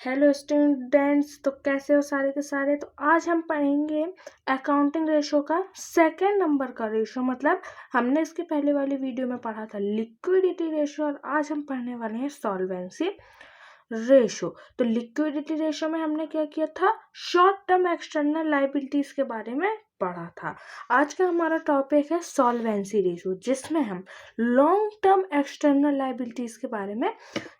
Hello students, तो कैसे हो सारे के सारे। तो आज हम पढ़ेंगे अकाउंटिंग रेशो का सेकंड नंबर का रेशो। मतलब हमने इसके पहले वाली वीडियो में पढ़ा था लिक्विडिटी रेशो और आज हम पढ़ने वाले हैं सॉल्वेंसी रेशो। तो लिक्विडिटी रेशो में हमने क्या किया था, शॉर्ट टर्म एक्सटर्नल लायबिलिटीज के बारे में पढ़ा था। आज का हमारा टॉपिक है सॉल्वेंसी रेशो, जिसमें हम लॉन्ग टर्म एक्सटर्नल लायबिलिटीज के बारे में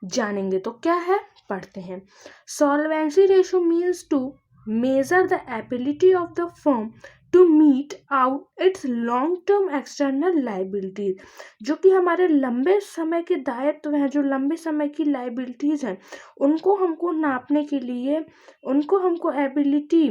जानेंगे। तो क्या है, पढ़ते हैं। Solvency ratio means to measure the ability of the firm to meet out its long term external liabilities, जो कि हमारे लंबे समय के दायित्व हैं, जो लंबे समय की लायबिलिटीज हैं, उनको हमको नापने के लिए हमको एबिलिटी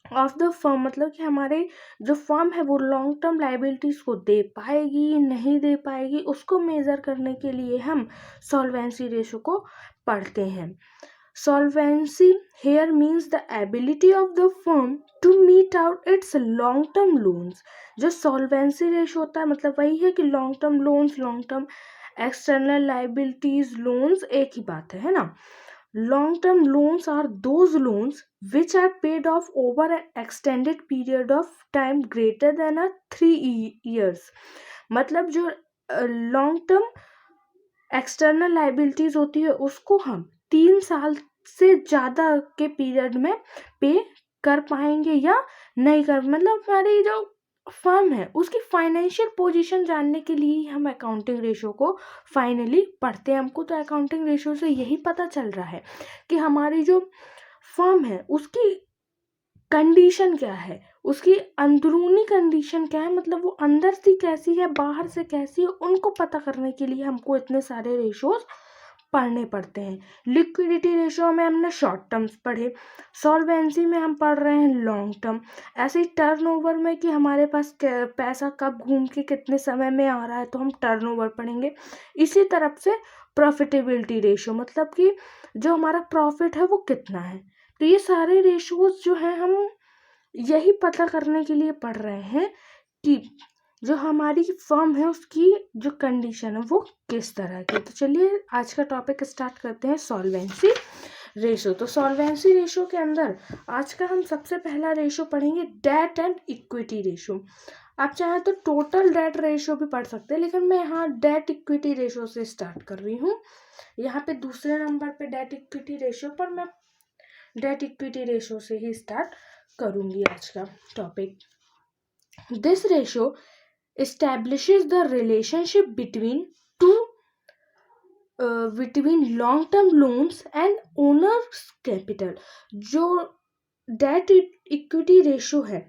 ऑफ द फर्म, मतलब कि हमारे जो फर्म है वो लॉन्ग टर्म लायबिलिटीज को दे पाएगी नहीं दे पाएगी, उसको मेजर करने के लिए हम सॉल्वेंसी रेशो को पढ़ते हैं। Solvency here means the ability of the firm to meet out its long term loans. जो सॉल्वेंसी रेशो होता है मतलब वही है कि long term loans, long term external liabilities, loans एक ही बात है ना। Long term loans are those loans which are paid off over an extended period of time greater than 3 years। मतलब जो लॉन्ग टर्म एक्सटर्नल लाइबिलिटीज होती है उसको हम 3 साल से ज़्यादा के पीरियड में पे कर पाएंगे या नहीं कर, मतलब हमारी जो फर्म है उसकी फाइनेंशियल पोजीशन जानने के लिए हम अकाउंटिंग रेशो को फाइनली पढ़ते हैं। हमको तो अकाउंटिंग रेशो से यही पता चल रहा है कि हमारी जो फर्म है उसकी कंडीशन क्या है, उसकी अंदरूनी कंडीशन क्या है, मतलब वो अंदर से कैसी है बाहर से कैसी है, उनको पता करने के लिए हमको इतने सारे रेशोज पढ़ने पड़ते हैं। लिक्विडिटी रेशो में हमने शॉर्ट टर्म्स पढ़े, सॉल्वेंसी में हम पढ़ रहे हैं लॉन्ग टर्म, ऐसे ही टर्नओवर में कि हमारे पास पैसा कब घूम के कितने समय में आ रहा है तो हम टर्नओवर पढ़ेंगे। इसी तरफ से प्रॉफिटेबिलिटी रेशो, मतलब कि जो हमारा प्रॉफिट है वो कितना है। तो ये सारे रेशोज जो हैं हम यही पता करने के लिए पढ़ रहे हैं कि जो हमारी फर्म है उसकी जो कंडीशन है वो किस तरह की। तो चलिए आज का टॉपिक स्टार्ट करते हैं, सॉल्वेंसी रेशो। तो सॉल्वेंसी रेशो के अंदर आज का हम सबसे पहला रेशो पढ़ेंगे डेट एंड इक्विटी रेशो। आप चाहें तो टोटल डेट रेशो भी पढ़ सकते हैं, लेकिन मैं यहाँ डेट इक्विटी रेशो से स्टार्ट कर रही हूँ। यहाँ पे दूसरे नंबर पे डेट इक्विटी रेशो पर मैं डेट इक्विटी रेशो से ही स्टार्ट करूँगी आज का topic. This ratio establishes the relationship between long term loans and owners capital। जो डेट इक्विटी रेशो है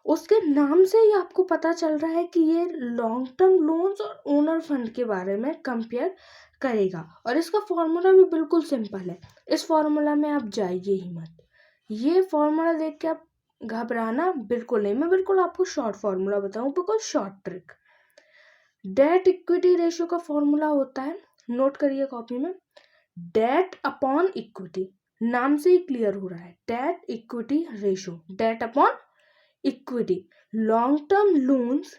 उसके नाम से ही आपको पता चल रहा है कि ये लॉन्ग टर्म लोन्स और ओनर फंड के बारे में कंपेयर करेगा। और इसका फॉर्मूला भी बिल्कुल सिंपल है, इस फॉर्मूला में आप जाइए ही मत, ये फॉर्मूला देख के आप घबराना बिल्कुल नहीं। मैं बिल्कुल आपको शॉर्ट फॉर्मूला बताऊं, बिल्कुल short trick. Date equity ratio का फॉर्मूला होता है, नोट करिए कॉपी में, डेट अपॉन इक्विटी। नाम से ही क्लियर हो रहा है, debt equity ratio, debt upon equity, long term loans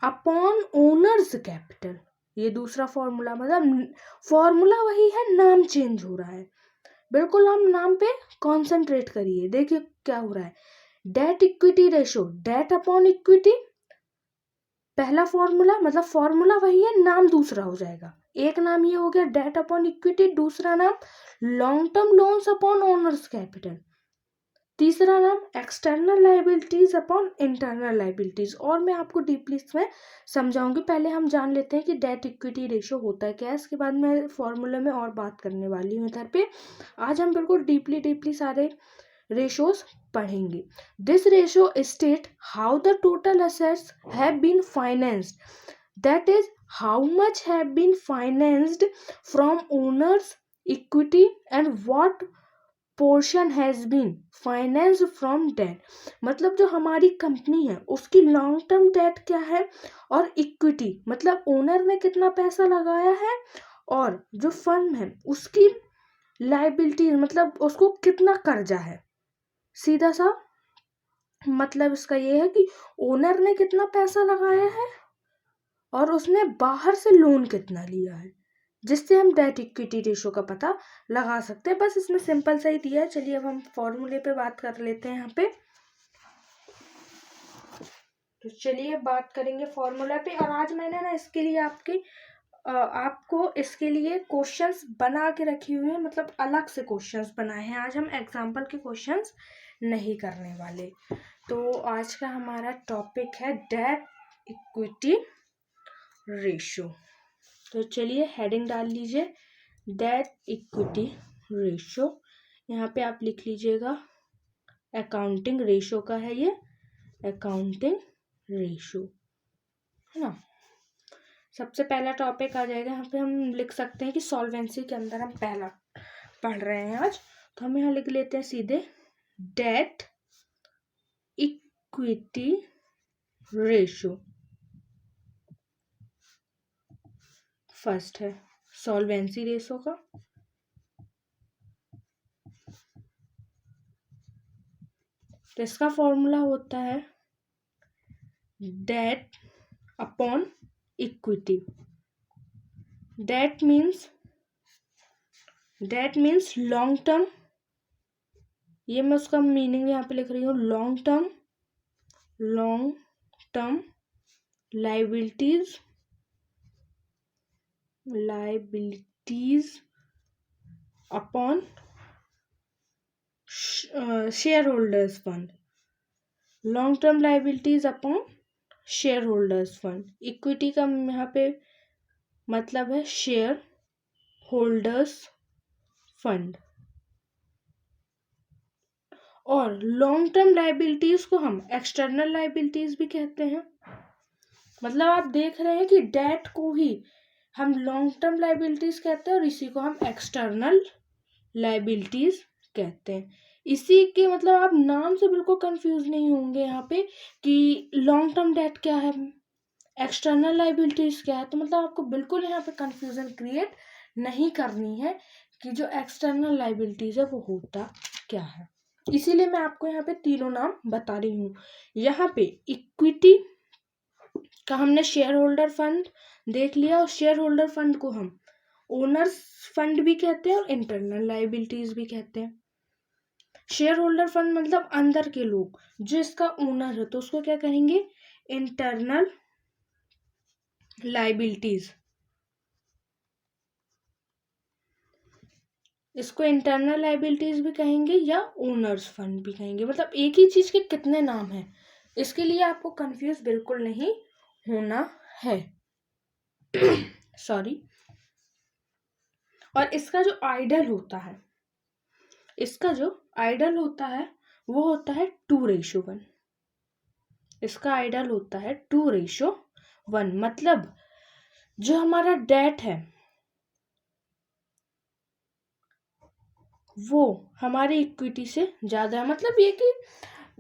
upon owners capital. ये दूसरा फॉर्मूला, मतलब फॉर्मूला वही है, नाम चेंज हो रहा है। बिल्कुल हम नाम पे कॉन्सेंट्रेट करिए, देखिए क्या हो रहा है। Debt equity ratio, debt upon equity पहला फॉर्मूला, मतलब फॉर्मूला वही है, नाम दूसरा हो जाएगा। एक नाम ये हो गया डेट अपॉन इक्विटी, दूसरा नाम long term loans upon owners capital, तीसरा नाम external liabilities upon internal liabilities. और मैं आपको डीपली इसमें समझाऊंगी, पहले हम जान लेते हैं कि डेट इक्विटी रेशो होता है क्या, इसके बाद मैं फॉर्मूले में और बात करने वाली हूँ इधर पे। आज हम बिल्कुल डीपली सारे रेशोज पढ़ेंगे। This ratio state how the total assets have been financed, that is how much have been financed from owners equity and what portion has been finance from debt. मतलब जो हमारी कंपनी है उसकी long term date क्या है, और equity मतलब owner ने कितना पैसा लगाया है, और जो फर्म है उसकी लायबिलिटी मतलब उसको कितना कर्जा है। सीधा सा मतलब इसका ये है कि ओनर ने कितना पैसा लगाया है और उसने बाहर से लोन कितना लिया है। जिससे हम डेट इक्विटी रेशो का पता लगा सकते हैं। बस इसमें सिंपल सा ही दिया है। चलिए अब हम फॉर्मूले पे बात कर लेते हैं यहाँ पे। तो चलिए बात करेंगे फॉर्मूला पे। और आज मैंने ना इसके लिए आपको इसके लिए क्वेश्चंस बना के रखे हुए हैं, मतलब अलग से क्वेश्चंस बनाए हैं। आज हम एग्जाम्पल के क्वेश्चंस नहीं करने वाले। तो आज का हमारा टॉपिक है डेट इक्विटी रेशो। तो चलिए हेडिंग डाल लीजिए, डेट इक्विटी रेशो। यहाँ पे आप लिख लीजिएगा अकाउंटिंग रेशो का है ये, अकाउंटिंग रेशो, है ना। सबसे पहला टॉपिक आ जाएगा। यहाँ पे हम लिख सकते हैं कि सॉल्वेंसी के अंदर हम पहला पढ़ रहे हैं आज, तो हम यहाँ लिख लेते हैं सीधे डेट इक्विटी रेशो। फर्स्ट है सॉल्वेंसी रेशो का, तो इसका फॉर्मूला होता है debt upon equity. Debt means long term, ये मैं उसका मीनिंग यहाँ पे लिख रही हूँ, long term liabilities upon shareholders fund, long term liabilities upon shareholders fund. Equity का यहाँ पे मतलब है शेयर होल्डर्स फंड। और लॉन्ग टर्म लायबिलिटीज को हम एक्सटर्नल लायबिलिटीज भी कहते हैं। मतलब आप देख रहे हैं कि डेट को ही हम लॉन्ग टर्म लायबिलिटीज कहते हैं और इसी को हम एक्सटर्नल लायबिलिटीज कहते हैं। इसी के मतलब आप नाम से बिल्कुल कंफ्यूज नहीं होंगे यहाँ पे कि लॉन्ग टर्म डेट क्या है, एक्सटर्नल लायबिलिटीज क्या है। तो मतलब आपको बिल्कुल यहाँ पे कंफ्यूजन क्रिएट नहीं करनी है कि जो एक्सटर्नल लायबिलिटीज है वो होता क्या है। इसीलिए मैं आपको यहाँ पे तीनों नाम बता रही हूँ। यहाँ पे इक्विटी का हमने शेयर होल्डर फंड देख लिया, और शेयर होल्डर फंड को हम ओनर्स फंड भी कहते हैं और इंटरनल लायबिलिटीज भी कहते हैं। शेयर होल्डर फंड मतलब अंदर के लोग, जो इसका ओनर है, तो उसको क्या कहेंगे, इंटरनल लायबिलिटीज। इसको इंटरनल लायबिलिटीज भी कहेंगे या ओनर्स फंड भी कहेंगे। मतलब एक ही चीज के कितने नाम हैं, इसके लिए आपको कंफ्यूज बिल्कुल नहीं होना है। सॉरी। और इसका जो आइडल होता है वो होता है 2:1। इसका आइडल होता है 2:1। मतलब जो हमारा डेट है वो हमारी इक्विटी से ज्यादा है। मतलब ये कि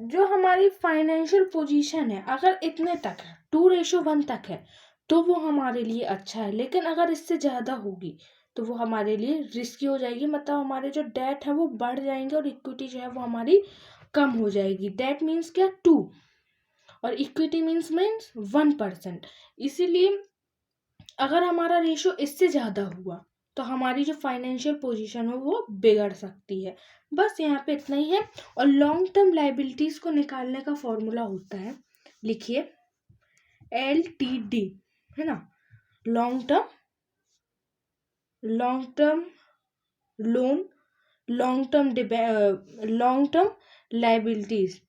जो हमारी फाइनेंशियल पोजीशन है अगर इतने तक है, 2:1 तक है, तो वो हमारे लिए अच्छा है। लेकिन अगर इससे ज्यादा होगी तो वो हमारे लिए रिस्की हो जाएगी। मतलब हमारे जो डेट है वो बढ़ जाएंगे और इक्विटी जो है वो हमारी कम हो जाएगी। डेट मीन्स क्या, 2, और इक्विटी मीन्स 1%। इसीलिए अगर हमारा रेशो इससे ज्यादा हुआ तो हमारी जो फाइनेंशियल पोजीशन है वो बिगड़ सकती है। बस यहाँ पे इतना ही है। और लॉन्ग टर्म लायबिलिटीज को निकालने का फॉर्मूला होता है, लिखिए LTD, है ना, long term loan, long term liabilities,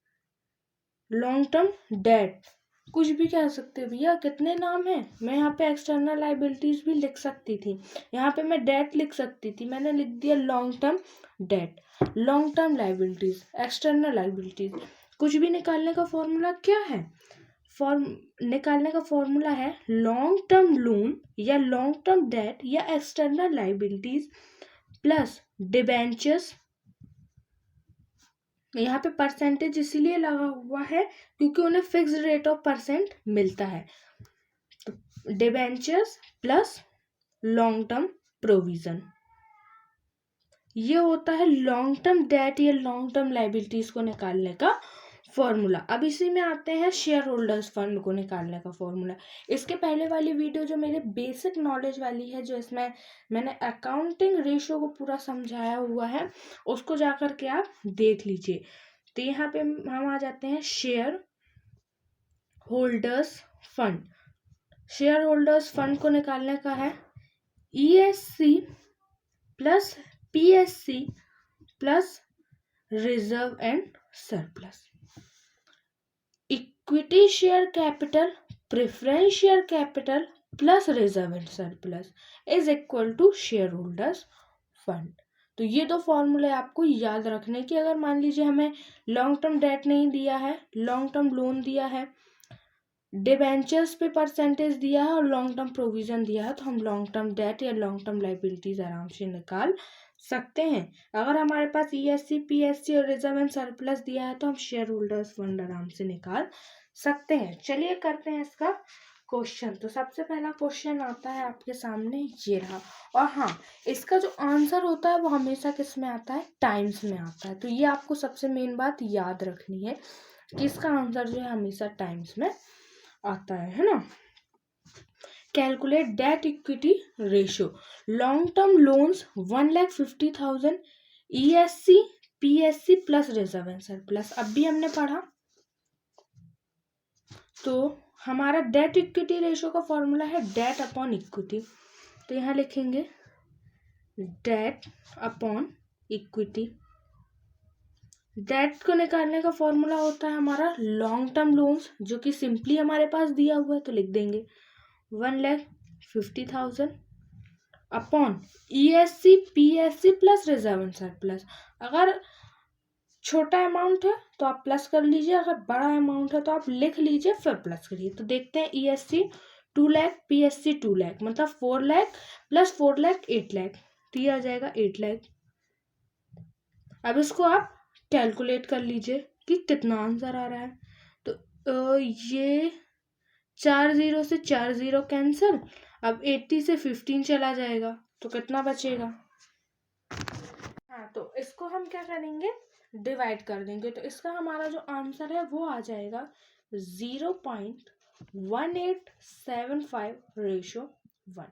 long term date, कुछ भी कह सकते हो भैया। कितने नाम है, मैं यहाँ पे एक्सटर्नल लायबिलिटीज भी लिख सकती थी, यहाँ पे मैं डेट लिख सकती थी, मैंने लिख दिया long term date, long term liabilities, external liabilities. कुछ भी निकालने का फॉर्मूला क्या है, निकालने का फॉर्मूला है लॉन्ग टर्म लोन या लॉन्ग टर्म डेट या एक्सटर्नल लायबिलिटीज प्लस डिबेंचर्स। यहाँ पे परसेंटेज इसीलिए लगा हुआ है क्योंकि उन्हें फिक्स्ड रेट ऑफ परसेंट मिलता है। तो debentures plus long term provision, ये होता है लॉन्ग टर्म डेट या लॉन्ग टर्म लायबिलिटीज को निकालने का फॉर्मूला। अब इसी में आते हैं शेयर होल्डर्स फंड को निकालने का फॉर्मूला। इसके पहले वाली वीडियो जो मेरे बेसिक नॉलेज वाली है, जो इसमें मैंने अकाउंटिंग रेशियो को पूरा समझाया हुआ है, उसको जाकर के आप देख लीजिए। तो यहाँ पे हम आ जाते हैं shareholders fund. Shareholders fund को निकालने का है ESC plus PSC plus reserve and surplus. Equity share capital preference share capital plus reserve and surplus is equal to shareholders fund. तो ये दो फॉर्मूले आपको याद रखने की। अगर मान लीजिए हमें लॉन्ग टर्म डेट नहीं दिया है, लॉन्ग टर्म लोन दिया है, डिबेंचर्स पे परसेंटेज दिया है और लॉन्ग टर्म प्रोविजन दिया है, तो हम लॉन्ग टर्म डेट या लॉन्ग टर्म लाइबिलिटीज आराम से निकाल सकते हैं। अगर हमारे पास ESC PSC और रिजर्व एंड सरप्लस दिया है तो हम शेयर होल्डर्स फंड आराम से निकाल सकते हैं। चलिए करते हैं इसका क्वेश्चन। तो सबसे पहला क्वेश्चन आता है आपके सामने, ये रहा। और हाँ, इसका जो आंसर होता है वो हमेशा किस में आता है, टाइम्स में आता है। तो ये आपको सबसे मेन बात याद रखनी है कि इसका आंसर जो है हमेशा टाइम्स में आता है ना। Calculate debt equity ratio, long term loans 1,50,000 ESC PSC plus reserve and surplus. अब भी हमने पढ़ा। तो हमारा डेट इक्विटी रेशियो का फॉर्मूला है डेट अपॉन इक्विटी। तो यहाँ लिखेंगे डेट अपॉन इक्विटी। डेट को निकालने का फॉर्मूला होता है हमारा लॉन्ग टर्म लोन्स, जो कि सिंपली हमारे पास दिया हुआ है, तो लिख देंगे 1,50,000 upon ESC PSC plus reserve and surplus. अगर छोटा अमाउंट है तो आप प्लस कर लीजिए, अगर बड़ा अमाउंट है तो आप लिख लीजिए फिर प्लस करिए। तो देखते हैं ESC 2 लाख, PSC 2 लाख, मतलब 4 लाख प्लस 4 लाख 8 लाख, तो ये आ जाएगा 8 लाख। अब इसको आप कैलकुलेट कर लीजिए कि कितना आंसर आ रहा है। तो ये 4 0 से 4 0 कैंसिल। अब 80 से 15 चला जाएगा तो कितना बचेगा। हाँ, तो इसको हम क्या करेंगे, डिवाइड कर देंगे। तो इसका हमारा जो आंसर है वो आ जाएगा 0.1875 रेशो 1।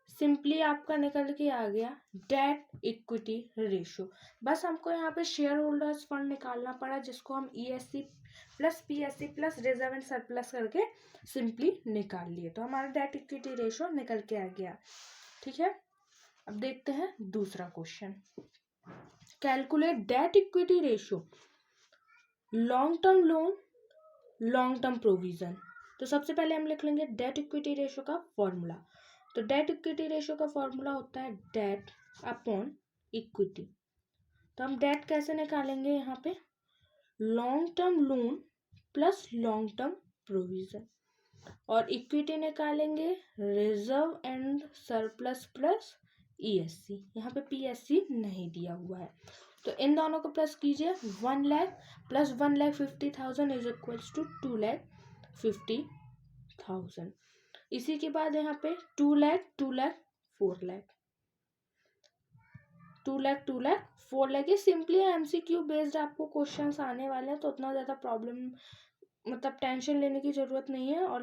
सिंपली आपका निकल के आ गया डेट इक्विटी रेशो। बस हमको यहाँ पे शेयर होल्डर्स फंड निकालना पड़ा, जिसको हम ESC plus PSC plus reserve and surplus करके सिंपली निकाल लिए। तो हमारा डेट इक्विटी रेशो निकल के आ गया। ठीक है, अब देखते हैं दूसरा question. Calculate debt equity ratio, long term loan, long term provision. तो सबसे पहले हम लिख लेंगे डेट इक्विटी रेशियो का फॉर्मूला। तो डेट इक्विटी रेशियो का फॉर्मूला होता है डेट अपॉन इक्विटी। तो हम डेट कैसे निकालेंगे, यहाँ पे long term loan plus long term provision, और इक्विटी निकालेंगे reserve and surplus plus ESC। यहाँ पे PSC नहीं दिया हुआ है, तो इन दोनों को प्लस कीजिए। 1 lakh plus 1,50,000 is equals to 2,50,000। इसी के बाद यहाँ पे 2 लाख 2 लाख 4 लाख, 2 लाख 2 लाख 4 लाख। ये सिंपली MCQ बेस्ड आपको क्वेश्चंस आने वाले हैं, तो उतना ज़्यादा प्रॉब्लम मतलब टेंशन लेने की ज़रूरत नहीं है। और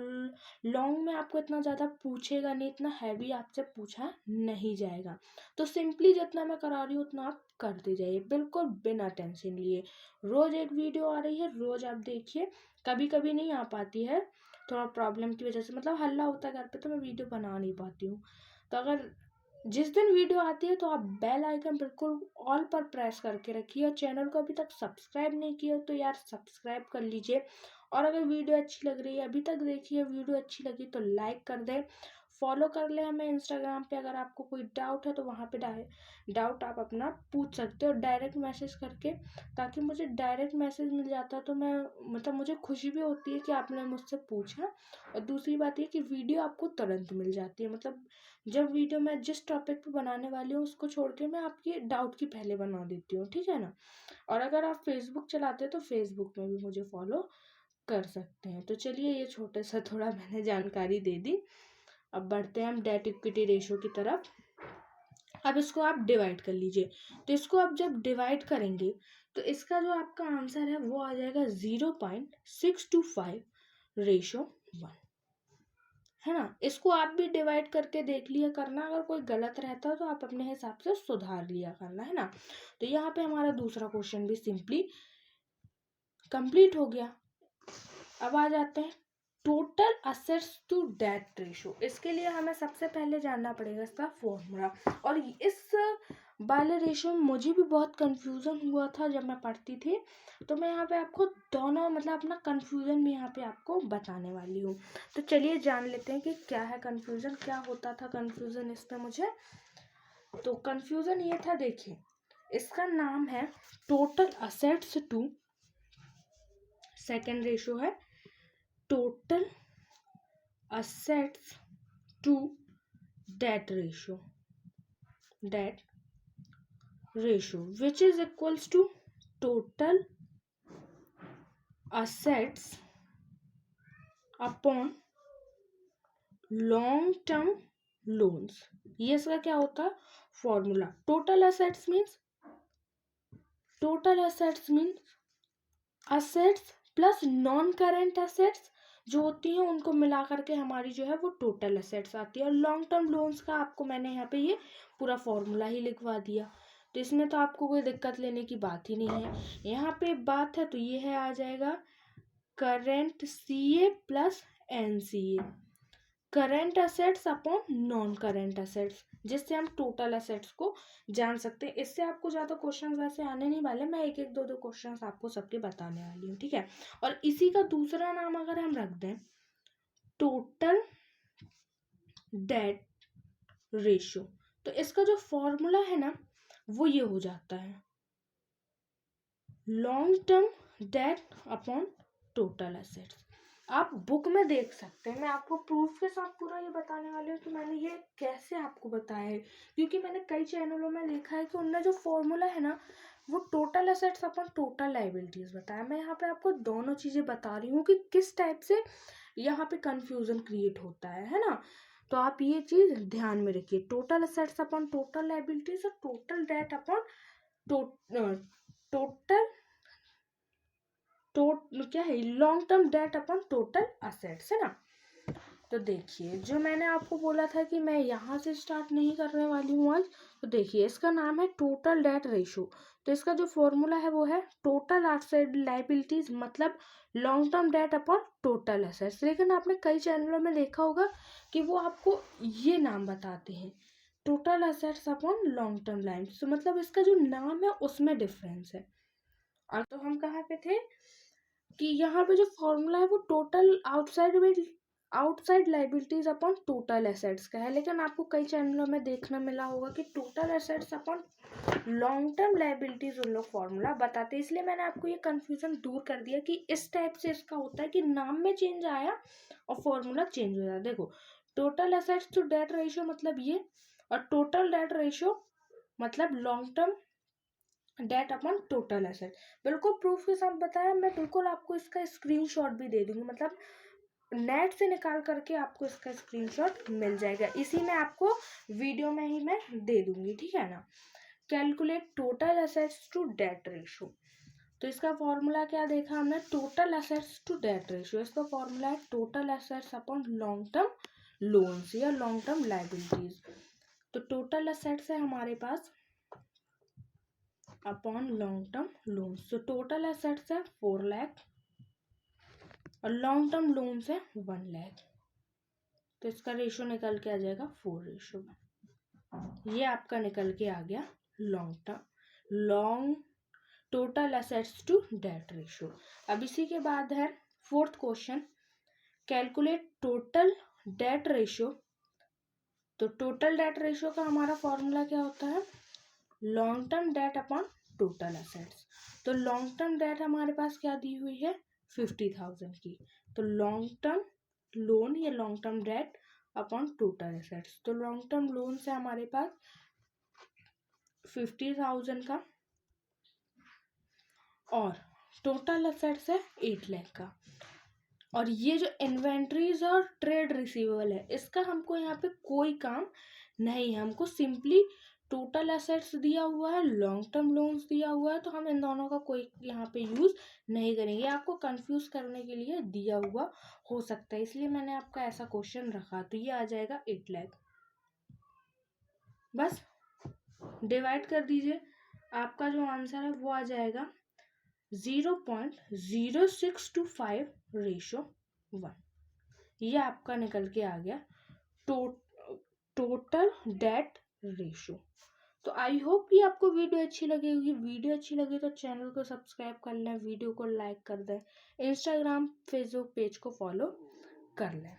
लॉन्ग में आपको इतना ज़्यादा पूछेगा नहीं, इतना हैवी आपसे पूछा नहीं जाएगा। तो सिंपली जितना मैं करा रही हूँ उतना आप करते जाइए, बिल्कुल बिना टेंशन लिए। रोज़ एक वीडियो आ रही है, रोज़ आप देखिए। कभी कभी नहीं आ पाती है, थोड़ा प्रॉब्लम की वजह से, मतलब हल्ला होता है घर पे, तो मैं वीडियो बना नहीं पाती हूँ। तो अगर जिस दिन वीडियो आती है तो आप बेल आइकन बिल्कुल ऑल पर प्रेस करके रखिए, और चैनल को अभी तक सब्सक्राइब नहीं किया तो यार सब्सक्राइब कर लीजिए। और अगर वीडियो अच्छी लग रही है, अभी तक देखिए, वीडियो अच्छी लगी तो लाइक कर दें, फॉलो कर ले हमें इंस्टाग्राम पे। अगर आपको कोई डाउट है तो वहाँ पे डाउट आप अपना पूछ सकते हो डायरेक्ट मैसेज करके, ताकि मुझे डायरेक्ट मैसेज मिल जाता है तो मैं मतलब मुझे खुशी भी होती है कि आपने मुझसे पूछा। और दूसरी बात ये कि वीडियो आपको तुरंत मिल जाती है, मतलब जब वीडियो मैं जिस टॉपिक पे बनाने वाली हूँ उसको छोड़ के मैं आपकी डाउट की पहले बना देती हूँ, ठीक है ना। और अगर आप फेसबुक चलाते हो तो फेसबुक में भी मुझे फॉलो कर सकते हैं। तो चलिए, ये छोटे सा थोड़ा मैंने जानकारी दे दी। अब बढ़ते हैं हम डेट इक्विटी रेशियो की तरफ। अब इसको आप डिवाइड कर लीजिए। तो इसको आप जब डिवाइड करेंगे तो इसका जो आपका आंसर है वो आ जाएगा 0.625:1, है ना। इसको आप भी डिवाइड करके देख लिया करना, अगर कोई गलत रहता है तो आप अपने हिसाब से सुधार लिया करना, है ना। तो यहाँ पे हमारा दूसरा क्वेश्चन भी सिंपली कंप्लीट हो गया। अब आ जाते हैं total assets to debt ratio. इसके लिए हमें सबसे पहले जानना पड़ेगा इसका फॉर्मूला। और इस वाले रेशो में मुझे भी बहुत कंफ्यूजन हुआ था जब मैं पढ़ती थी, तो मैं यहाँ पे आपको दोनों मतलब अपना कंफ्यूजन भी यहाँ पे आपको बताने वाली हूँ। तो चलिए जान लेते हैं कि क्या है कंफ्यूजन, क्या होता था कंफ्यूजन इस पे मुझे। तो कंफ्यूजन ये था, देखिए इसका नाम है total assets to, second ratio है total assets to debt ratio which is equals to total assets upon long term loans। ये इसका क्या होता है formula. Total assets means assets plus non current assets जो होती हैं उनको मिला करके हमारी जो है वो टोटल असेट्स आती है। और लॉन्ग टर्म लोन्स का आपको मैंने यहाँ पे ये पूरा फॉर्मूला ही लिखवा दिया, तो इसमें तो आपको कोई दिक्कत लेने की बात ही नहीं है। यहाँ पे बात है तो ये है आ जाएगा current CA plus NCA, current assets upon non current assets, जिससे हम टोटल असेट्स को जान सकते हैं। इससे आपको ज़्यादा क्वेश्चन वैसे आने नहीं वाले, मैं एक एक दो दो क्वेश्चन आपको सबके बताने वाली हूँ, ठीक है। और इसी का दूसरा नाम अगर हम रख दें टोटल डेट रेशो, तो इसका जो फॉर्मूला है ना वो ये हो जाता है long term debt upon total assets. आप बुक में देख सकते हैं, मैं आपको प्रूफ के साथ पूरा ये बताने वाली हूँ कि मैंने ये कैसे आपको बताया है, क्योंकि मैंने कई चैनलों में देखा है कि उनने जो फॉर्मूला है ना वो टोटल असेट्स अपन टोटल लाइबिलिटीज बताया। मैं यहाँ पे आपको दोनों चीज़ें बता रही हूँ कि किस टाइप से यहाँ पे कंफ्यूजन क्रिएट होता है ना। तो आप ये चीज़ ध्यान में रखिए, total assets upon total liabilities और टोटल डेट अपॉन टोटल क्या है long term debt upon total assets, है ना। तो देखिए जो मैंने आपको बोला था कि मैं यहाँ से स्टार्ट नहीं करने वाली हूँ आज, तो देखिए इसका नाम है टोटल डेट रेशो। तो इसका जो फॉर्मूला है वो है टोटल आउटसाइड लाइबिलिटीज मतलब long term debt upon total assets. लेकिन आपने कई चैनलों में देखा होगा कि वो आपको ये नाम बताते हैं total assets upon long term liabilities, तो मतलब इसका जो नाम है उसमें डिफरेंस है। और तो हम कहाँ पे थे कि यहाँ पे जो फॉर्मूला है वो total outside liabilities upon total assets का है। लेकिन आपको कई चैनलों में देखना मिला होगा कि total assets upon long term liabilities उन लोग फॉर्मूला बताते हैं। इसलिए मैंने आपको ये कंफ्यूजन दूर कर दिया कि इस टाइप से इसका होता है कि नाम में चेंज आया और फॉर्मूला चेंज हो जाता है। देखो total assets to debt ratio मतलब ये, और टोटल डेट रेशियो मतलब long term debt upon total asset. बिल्कुल प्रूफ के साथ बताया, मैं बिल्कुल आपको इसका स्क्रीनशॉट भी दे दूंगी, मतलब नेट से निकाल करके आपको इसका स्क्रीनशॉट मिल जाएगा, इसी में आपको वीडियो में ही मैं दे दूंगी, ठीक है ना। Calculate total assets to debt ratio, तो इसका फॉर्मूला क्या देखा हमने total assets to debt ratio. इसका फॉर्मूला है total assets upon long term loans या लॉन्ग टर्म लाइबिलिटीज। तो टोटल एसेट्स है हमारे पास अपॉन लॉन्ग टर्म लोन्स, तो टोटल एसेट्स है 4 लाख और लॉन्ग टर्म लोन्स है 1 लाख। तो इसका रेशो निकल के आ जाएगा 4:1। ये आपका निकल के आ गया long total assets to debt ratio. अब इसी के बाद है fourth question, calculate total debt ratio. तो टोटल डेट रेशो का हमारा फॉर्मूला क्या होता है long term debt upon total assets. तो लॉन्ग टर्म डेट हमारे पास क्या दी हुई है 50,000 की, तो लॉन्ग टर्म लोन या long term debt upon total assets. तो लॉन्ग टर्म लोन से हमारे पास 50,000 का और टोटल एसेट्स है 8 लाख का। और ये जो इन्वेंट्रीज और ट्रेड रिसीवेबल है इसका हमको यहाँ पे कोई काम नहीं है, हमको सिंपली टोटल एसेट्स दिया हुआ है, लॉन्ग टर्म लोन्स दिया हुआ है, तो हम इन दोनों का कोई यहाँ पे यूज़ नहीं करेंगे। आपको कंफ्यूज करने के लिए दिया हुआ हो सकता है, इसलिए मैंने आपका ऐसा क्वेश्चन रखा। तो ये आ जाएगा 8 लाख। बस डिवाइड कर दीजिए, आपका जो आंसर है वो आ जाएगा 0.0625:1। ये आपका निकल के आ गया टोटल डेट रेशो। तो आई होप कि आपको वीडियो अच्छी लगी होगी। वीडियो अच्छी लगी तो चैनल को सब्सक्राइब कर लें, वीडियो को लाइक कर दें, इंस्टाग्राम फेसबुक पेज को फॉलो कर लें।